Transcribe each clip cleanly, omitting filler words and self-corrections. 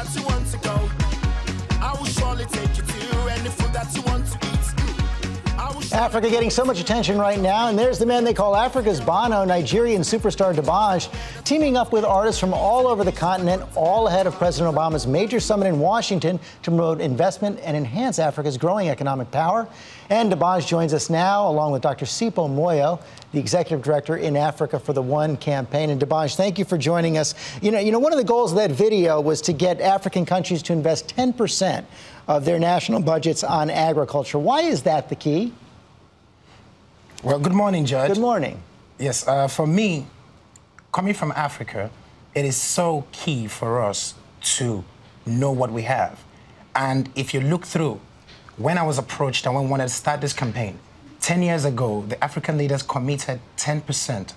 that you want to go. I will surely take you to any food that you want to eat. Africa getting so much attention right now, and there's the man they call Africa's Bono, Nigerian superstar Banj, teaming up with artists from all over the continent, all ahead of President Obama's major summit in Washington to promote investment and enhance Africa's growing economic power. And Banj joins us now, along with Dr. Sipho Moyo, the executive director in Africa for the One campaign. And Banj, thank you for joining us. You know, one of the goals of that video was to get African countries to invest 10% of their national budgets on agriculture. Why is that the key? Well, good morning, Judge. Good morning. Yes, for me, coming from Africa, it is so key for us to know what we have. And if you look through, when I was approached and when we wanted to start this campaign, 10 years ago, the African leaders committed 10%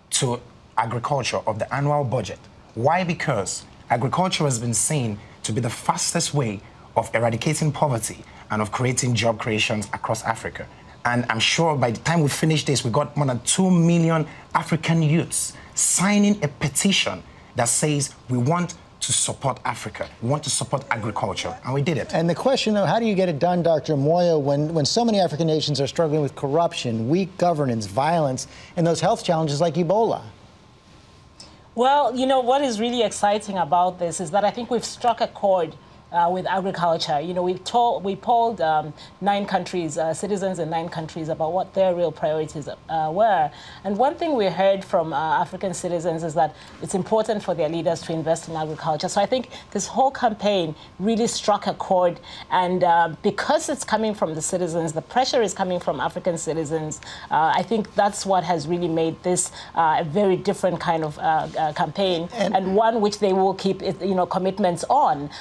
to agriculture of the annual budget. Why? Because agriculture has been seen to be the fastest way of eradicating poverty and of creating job creations across Africa. And I'm sure by the time we finish this, we got more than 2 million African youths signing a petition that says we want to support Africa. We want to support agriculture, and we did it. And the question, though, how do you get it done, Dr. Moyo, when so many African nations are struggling with corruption, weak governance, violence, and those health challenges like Ebola? Well, you know, what is really exciting about this is that I think we've struck a chord with agriculture. You know, we polled 9 countries, citizens in 9 countries, about what their real priorities were. And one thing we heard from African citizens is that it's important for their leaders to invest in agriculture. So I think this whole campaign really struck a chord. And because it's coming from the citizens, the pressure is coming from African citizens, I think that's what has really made this a very different kind of campaign, and one which they will keep, you know, commitments on.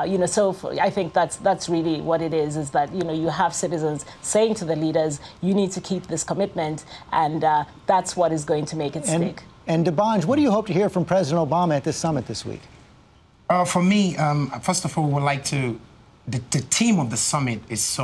You know, so I think that's really what it is that, you know, you have citizens saying to the leaders, you need to keep this commitment, and that's what is going to make it stick. And Banj, what do you hope to hear from President Obama at this summit this week? For me, first of all, we would like to, the theme of the summit is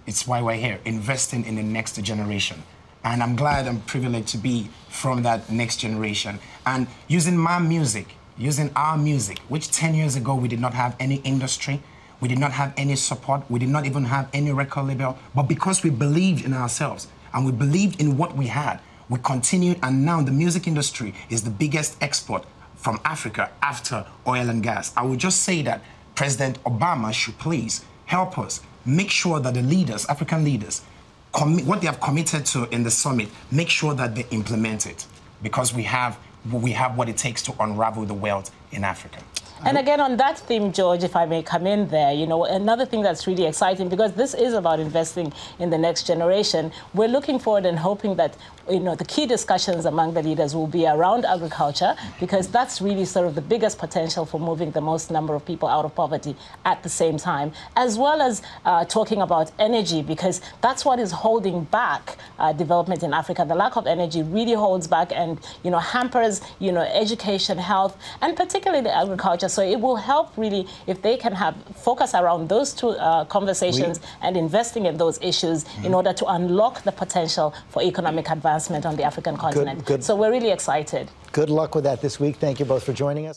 it's why we're here, investing in the next generation. And I'm glad and privileged to be from that next generation. And using my music, using our music, which 10 years ago we did not have any industry, we did not have any support, we did not even have any record label, but because we believed in ourselves and we believed in what we had, we continued, and now the music industry is the biggest export from Africa after oil and gas. I would just say that President Obama should please help us make sure that the leaders, African leaders, what they have committed to in the summit, make sure that they implement it, because we have what it takes to unravel the wealth in Africa. And again, on that theme, George, if I may come in there, you know, another thing that's really exciting, because this is about investing in the next generation, we're looking forward and hoping that, you know, the key discussions among the leaders will be around agriculture, because that's really sort of the biggest potential for moving the most number of people out of poverty at the same time, as well as talking about energy, because that's what is holding back development in Africa. The lack of energy really holds back and, you know, hampers, you know, education, health, and particularly the agriculture. So it will help really if they can have focus around those 2 conversations and investing in those issues in order to unlock the potential for economic advancement on the African continent. So we're really excited. Good luck with that this week. Thank you both for joining us.